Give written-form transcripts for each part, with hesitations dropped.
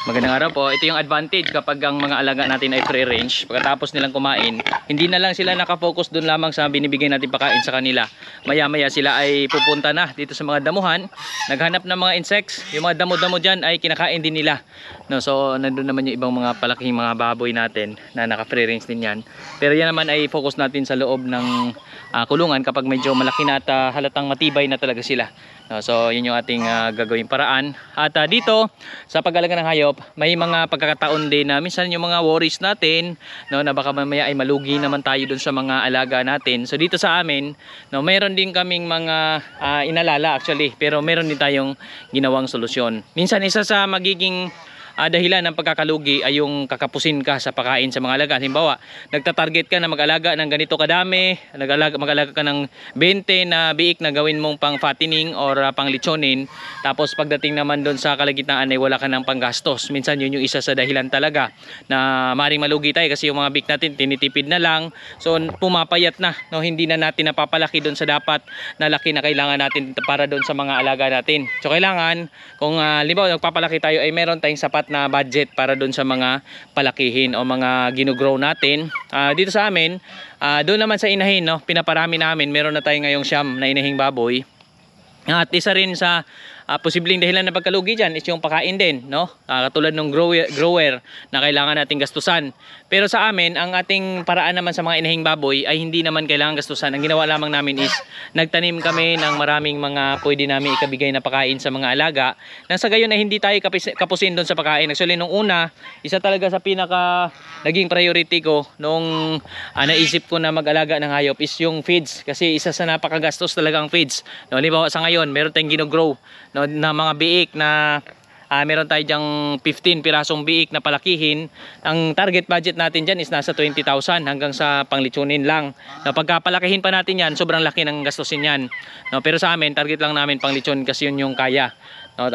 Magandang araw po. Ito yung advantage kapag ang mga alaga natin ay free range. Pagkatapos nilang kumain, hindi na lang sila nakafocus doon lamang sa binibigay natin pagkain sa kanila. Maya-maya sila ay pupunta na dito sa mga damuhan, naghanap ng mga insects. Yung mga damo-damo dyan ay kinakain din nila. No, so nandun naman yung ibang mga palaking mga baboy natin na naka-free range din yan. Pero yan naman ay focus natin sa loob ng kulungan kapag medyo malaki na at halatang matibay na talaga sila. No, so yun yung ating gagawing paraan. At dito sa pag-alaga ng hayop, may mga pagkakataon din na minsan yung mga worries natin, no, na baka mamaya ay malugi naman tayo dun sa mga alaga natin. So dito sa amin, no, mayroon din kaming mga inalala actually, pero meron din tayong ginawang solusyon. Minsan isa sa magiging dahilan ng pagkakalugi ay yung kakapusin ka sa pagkain sa mga alaga. Halimbawa, nagtatarget ka na mag-alaga ng ganito kadami, mag-alaga ka ng 20 na biik na gawin mong pang fattening or pang lechonin, tapos pagdating naman doon sa kalagitnaan ay wala ka ng panggastos. Minsan yun yung isa sa dahilan talaga na maring malugi tayo kasi yung mga biik natin tinitipid na lang, so pumapayat na, no? Hindi na natin napapalaki doon sa dapat na laki na kailangan natin para doon sa mga alaga natin. So kailangan, kung halimbawa nagpapalaki tayo, ay meron tayong sapat na budget para doon sa mga palakihin o mga ginugrow natin. Dito sa amin, doon naman sa inahin, no, pinaparami namin. Meron na tayo ngayong siyam na inahing baboy. At isa rin sa posibleng dahilan ng pagkalugi dyan is yung pakain din, no? Katulad ng grower na kailangan nating gastusan. Pero sa amin, ang ating paraan naman sa mga inahing baboy ay hindi naman kailangan gastusan. Ang ginawa lamang namin is nagtanim kami ng maraming mga pwede namin ikabigay na pakain sa mga alaga. Nang sa gayon ay hindi tayo kapusin doon sa pakain. Actually, nung una, isa talaga sa pinaka naging priority ko nung naisip ko na mag-alaga ng hayop is yung feeds. Kasi isa sa napakagastos talaga ang feeds. No, halimbawa sa ngayon, meron tayong ginogrow, no, na mga biik na meron tayo dyang 15 pirasong biik na palakihin. Ang target budget natin dyan is nasa 20,000 hanggang sa panglitsunin lang. No, pagkapalakihin pa natin yan, sobrang laki ng gastusin yan. No, pero sa amin, target lang namin panglitsunin kasi yun yung kaya. No,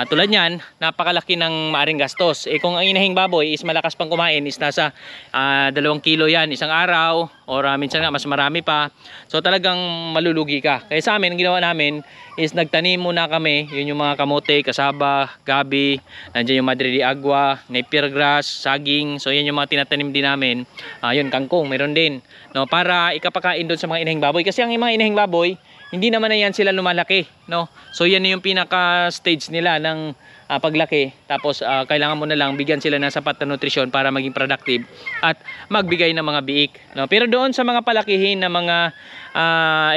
tulad yan, napakalaki ng maaring gastos. Kung ang inahing baboy is malakas pang kumain, is nasa 2 kilo yan isang araw, or minsan nga mas marami pa. So talagang malulugi ka. Kaya sa amin, ang ginawa namin is nagtanim muna kami. Yun yung mga kamote, kasaba, gabi, nandiyan yung madre de agua, napier grass, saging. So yan yung mga tinatanim din namin. Yun, kangkong, meron din, no, para ikapakain doon sa mga inahing baboy. Kasi ang mga inahing baboy, hindi naman na yan sila lumalaki, no? So yan yung pinaka stage nila ng paglaki. Tapos kailangan mo na lang bigyan sila ng sapat na nutrisyon para maging productive at magbigay ng mga biik, no? Pero doon sa mga palakihin na mga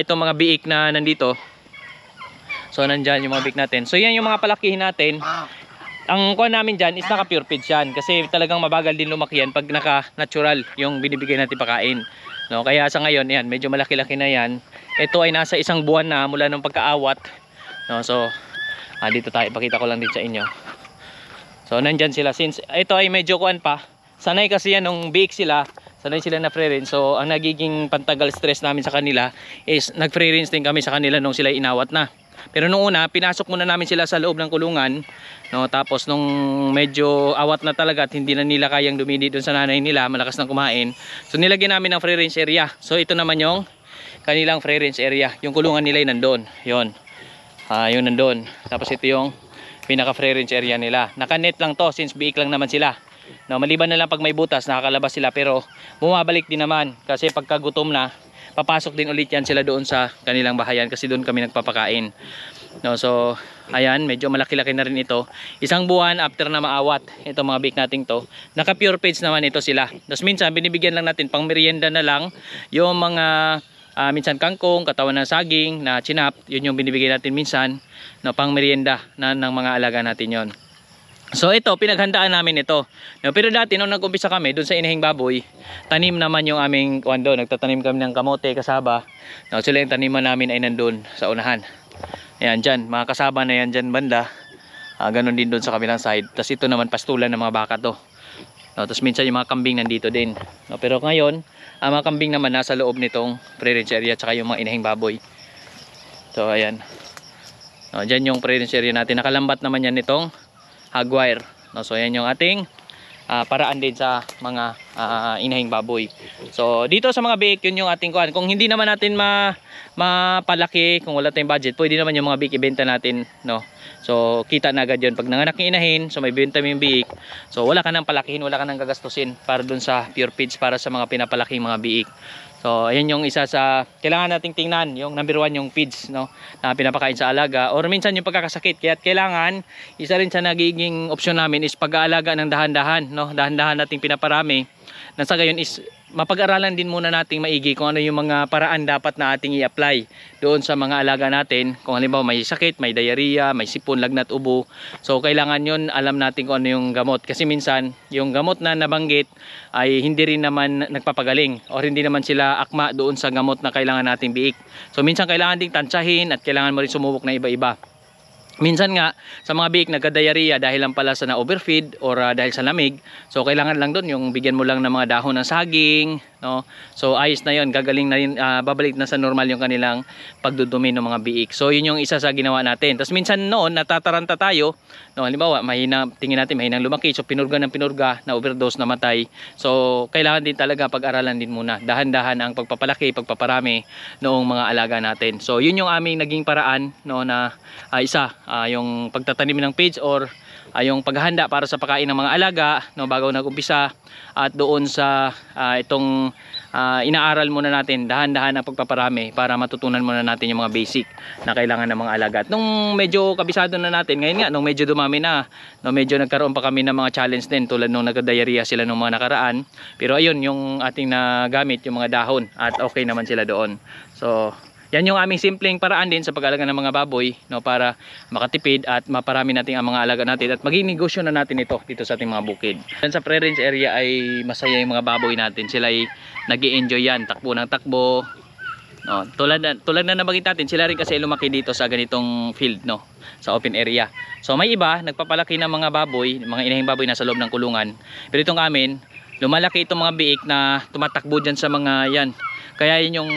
itong mga biik na nandito, so nandyan yung mga biik natin. So yan yung mga palakihin natin. Ang kuha namin dyan is naka pure feeds yan, kasi talagang mabagal din lumaki yan pag naka natural yung binibigay natin pagkain, no? Kaya sa ngayon yan, medyo malaki-laki na yan. Ito ay nasa 1 buwan na mula nung pagkaawat, no? So dito tayo, ipakita ko lang din sa inyo. So nandyan sila, since ito ay medyo kuan pa, sanay kasi yan nung biik sila, sanay sila na free range. So ang nagiging pantagal stress namin sa kanila is nag free range din kami sa kanila nung sila inawat na. Pero nung una, pinasok muna namin sila sa loob ng kulungan, no? Tapos nung medyo awat na talaga at hindi na nila kayang dumidi doon sa nanay nila, malakas na kumain, so nilagyan namin ng free range area. So ito naman yung kanilang free range area. Yung kulungan nila ay nandoon. Yun. Yung nandoon. Tapos ito yung pinaka free range area nila. Naka-net lang to since biik lang naman sila. No, maliban na lang pag may butas, nakakalabas sila, pero bumabalik din naman kasi pagka gutom na, papasok din ulit yan sila doon sa kanilang bahayan kasi doon kami nagpapakain. No, so ayan, medyo malaki-laki na rin ito. 1 buwan after na maawat itong mga biik nating to, naka pure feeds naman ito sila. Tapos minsan binibigyan lang natin pang merienda na lang yung mga minsan kangkong, katawan ng saging na chinap, yun yung binibigay natin minsan, no, pang merienda na ng mga alaga natin yon. So ito, pinaghandaan namin ito, no, pero dati nung nag-umpisa kami doon sa inahing baboy, tanim naman yung aming kwando, nagtatanim kami ng kamote, kasaba, no, sila yung taniman namin ay nandun sa unahan. Ayan dyan, mga kasaba na yan dyan banda, ganun din doon sa kabilang side. Tapos ito naman pastulan ng mga baka to, no, tapos minsan yung mga kambing nandito din, no, pero ngayon ang mga kambing naman nasa loob nitong free range area, tsaka yung mga inahing baboy. So ayan, no, dyan yung free range area natin, nakalambat naman yan nitong hagwire, no? So ayan yung ating paraan din sa mga inahing baboy. So dito sa mga biik, yun yung ating kuan. Kung hindi naman natin mapalaki, kung wala tayong budget, pwede naman yung mga biik ibenta natin, no, So kita na agad yun pag nanganak yung inahin, so may benta mo yung biik, so wala ka nang palakihin, wala ka nang gagastusin para dun sa pure feeds para sa mga pinapalaking mga biik. So ayan yung isa sa kailangan nating tingnan, yung number 1 yung feeds, no, na pinapakain sa alaga, or minsan yung pagkakasakit. Kaya kailangan, isa rin sa nagiging opsyon namin is pag-aalaga ng dahan-dahan, no, dahan-dahan nating pinaparami. Nang sa gayon is mapag-aralan din muna nating maigi kung ano yung mga paraan dapat na ating i-apply doon sa mga alaga natin. Kung halimbawa may sakit, may diarrhea, may sipon, lagnat, ubo, so kailangan yun alam natin kung ano yung gamot, kasi minsan yung gamot na nabanggit ay hindi rin naman nagpapagaling or hindi naman sila akma doon sa gamot na kailangan nating biik. So minsan kailangan ding tansyahin at kailangan mo rin sumubok na iba-iba. Minsan nga sa mga biik nagka-diarrhea dahil lang pala sa na-overfeed or dahil sa lamig. So kailangan lang doon yung bigyan mo lang ng mga dahon ng saging, no? So ayos na 'yon, gagaling na rin, babalik na sa normal yung kanilang pagdudumi ng mga biik. So yun yung isa sa ginawa natin. Tapos minsan noon natataranta tayo, no, halimbawa mahina, tingin natin mahinang lumaki, so pinurga ng pinurga, na overdose, namatay. So kailangan din talaga pag-aralan din muna, dahan-dahan ang pagpapalaki, pagpaparami noong mga alaga natin. So yun yung aming naging paraan, no, na yung pagtatanim ng feeds or yung paghahanda para sa pagkain ng mga alaga, no, bago nag-umpisa, at doon sa itong inaaral muna natin dahan-dahan ang pagpaparami para matutunan muna natin yung mga basic na kailangan ng mga alaga. At nung medyo kabisado na natin, ngayon nga nung medyo dumami na, no, medyo nagkaroon pa kami ng mga challenge din, tulad nung nagka-diarrhea sila nung mga nakaraan, pero ayun yung ating nagamit, yung mga dahon, at okay naman sila doon. So yan yung aming simpleng paraan din sa pag-alaga ng mga baboy, no, para makatipid at maparami natin ang mga alaga natin at maging negosyo na natin ito dito sa ating mga bukid. Yan sa free range area ay masaya yung mga baboy natin. Sila ay nag-i-enjoy yan, takbo ng takbo. No, tulad na nabanggit natin, sila rin kasi lumaki dito sa ganitong field, no, sa open area. So may iba nagpapalaki ng mga baboy, mga inahing baboy nasa loob ng kulungan. Pero itong amin, lumalaki itong mga biik na tumatakbo dyan sa mga yan. Kaya yun yung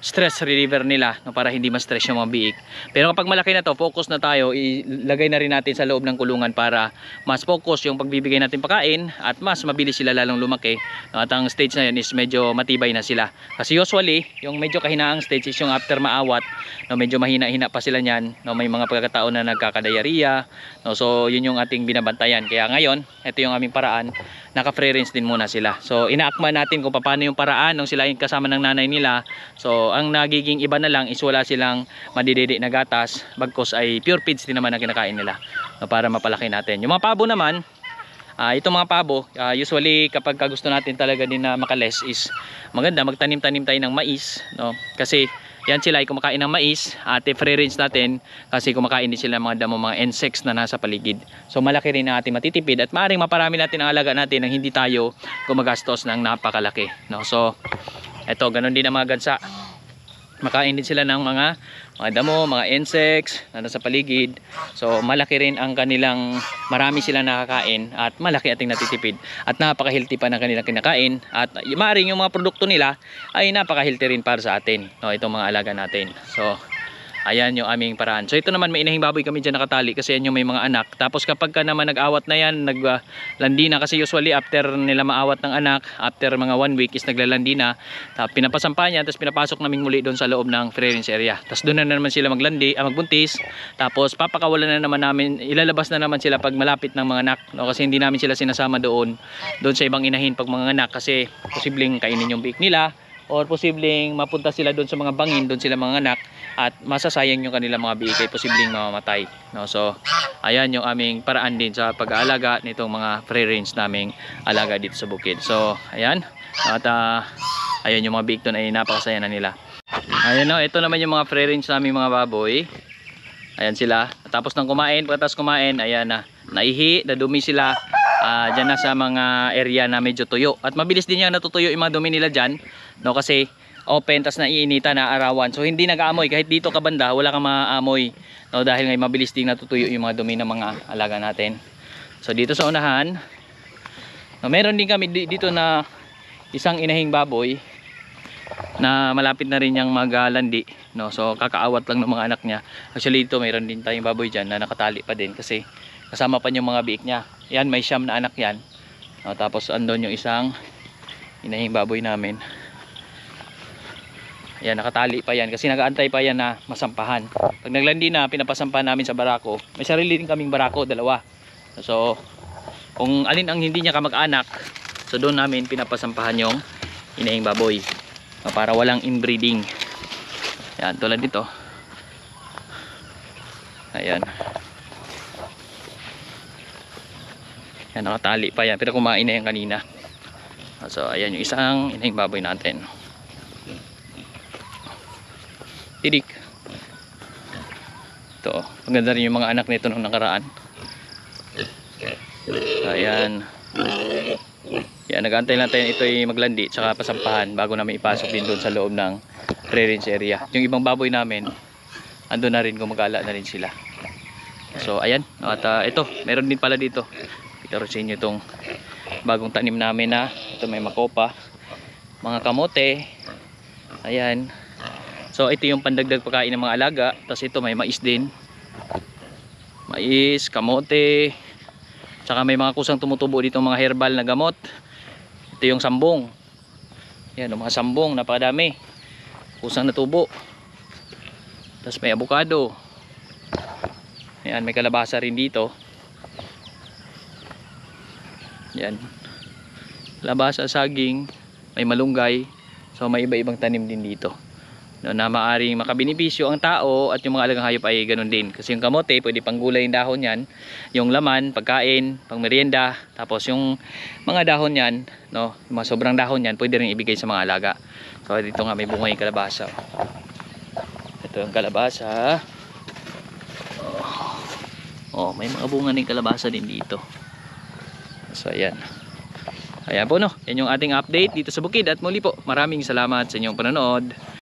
stress reliever nila, no, para hindi ma-stress yung mga biik. Pero kapag malaki na to, focus na tayo, ilagay na rin natin sa loob ng kulungan para mas focus yung pagbibigay natin pagkain at mas mabilis sila lalong lumaki. No, at ang stage na yun is medyo matibay na sila. Kasi usually, yung medyo kahinaang stage is yung after maawat, no, medyo mahina-hina pa sila niyan, no, may mga pagkakataon na nagkakadiarrhea, no, so yun yung ating binabantayan. Kaya ngayon, ito yung aming paraan, naka-free range din muna sila. So inaakma natin kung paano yung paraan nung sila yung kasama ng nanay nila. So ang nagiging iba na lang is wala silang madididi na gatas, bagkos ay pure feeds din naman ang kinakain nila, no, para mapalaki natin. Yung mga pabo naman, itong mga pabo, usually kapag gusto natin talaga din na makales is maganda magtanim-tanim tayo ng mais, no, kasi yan sila ay kumakain ng mais at free range natin kasi kumakain din sila ng mga damo, mga insects na nasa paligid. So malaki rin ang ating matitipid at maaaring maparami natin ang alaga natin nang hindi tayo gumagastos ng napakalaki, no. So eto, ganun din ang mga gansa. Makain din sila ng mga damo, mga insects na nasa paligid. So malaki rin ang kanilang, marami silang nakakain at malaki ating natitipid. At napaka-healthy pa ng kanilang kinakain. At maaaring yung mga produkto nila ay napaka-healthy rin para sa atin, no, itong mga alaga natin. So ayan yung aming paraan. So ito naman, may inahing baboy kami dyan nakatali kasi yan yung may mga anak. Tapos kapag ka naman nag-awat na yan, naglandi na, kasi usually after nila maawat ng anak, after mga 1 week is naglalandi na. Tapos pinapasampa niya, tapos pinapasok namin muli doon sa loob ng free range area. Tapos doon na naman sila magbuntis. Tapos papakawalan na naman namin, ilalabas na naman sila pag malapit ng mga anak, no, kasi hindi namin sila sinasama doon sa ibang inahin pag mga anak, kasi posibleng kainin yung biik nila, or posibleng mapunta sila doon sa mga bangin, doon sila mga anak, at masasayang yung kanilang mga biik, ay posibleng mamamatay, no. So ayan yung aming paraan din sa pag-aalaga nitong mga free range naming alaga dito sa bukid. So ayan, at ayan yung mga biik doon ay napakasaya na nila. Ayan, no, ito naman yung mga free range naming mga baboy. Ayan sila, tapos nang kumain, pagkatapos kumain, ayan na, naihi, nadumi sila dyan na sa mga area na medyo tuyo. At mabilis din yan natutuyo yung mga dumi nila dyan, no, kasi open, tas naiinita na arawan. So hindi nag-aamoy, kahit dito ka banda wala kang maamoy, no, dahil ngay mabilis din natutuyo yung mga dumi ng mga alaga natin. So dito sa unahan, no, meron din kami dito na isang inahing baboy na malapit na rin yung maglandi, no. So kakaawat lang ng mga anak niya. Actually dito mayroon din tayong baboy dyan na nakatali pa din kasi kasama pa yung mga biik niya. Yan, may siyam na anak yan, no, tapos andun yung isang inahing baboy namin. Ayan, nakatali pa yan kasi nag-aantay pa yan na masampahan. Pag naglandi na, pinapasampahan namin sa barako. May sarili din kaming barako, dalawa. So, kung alin ang hindi niya kamag-anak, so doon namin pinapasampahan yung inahing baboy. Para walang inbreeding. Ayan, tulad dito. Ayan. Ayan, nakatali pa yan. Pero kumain na yan kanina. So, ayan yung isang inahing baboy natin. Tidik. Ito, maganda rin yung mga anak nito nung nakaraan. Ayan. Yan, nag-aantay lang tayo ito ay maglandi tsaka pasampahan bago namin ipasok din doon sa loob ng pre-range area. Yung ibang baboy namin, ando na rin, gumagala na rin sila. So, ayan. At ito, meron din pala dito. Ituro sa inyo itong bagong tanim namin na ito, may makopa, mga kamote. Ayan. So ito yung pandagdag pagkain ng mga alaga. Tapos ito may mais din. Mais, kamote. Tsaka may mga kusang tumutubo dito, mga herbal na gamot. Ito yung sambong. Yan, mga sambong, napakadami. Kusang natubo. Tapos may avocado. Yan, may kalabasa rin dito. Yan. Kalabasa, saging, may malunggay. So may iba-ibang tanim din dito. Na maaring makabinipisyo ang tao at yung mga alagang hayop ay ganun din. Kasi yung kamote, pwede pang gulay yung dahon yan. Yung laman, pagkain, pang merienda. Tapos yung mga dahon yan, no, yung mga sobrang dahon yan, pwede rin ibigay sa mga alaga. So dito nga may bunga yung kalabasa. Ito yung kalabasa. Oh, may mga bunga ng kalabasa din dito. So ayan. Ayan po, no. Yan yung ating update dito sa bukid. At muli po, maraming salamat sa inyong panonood.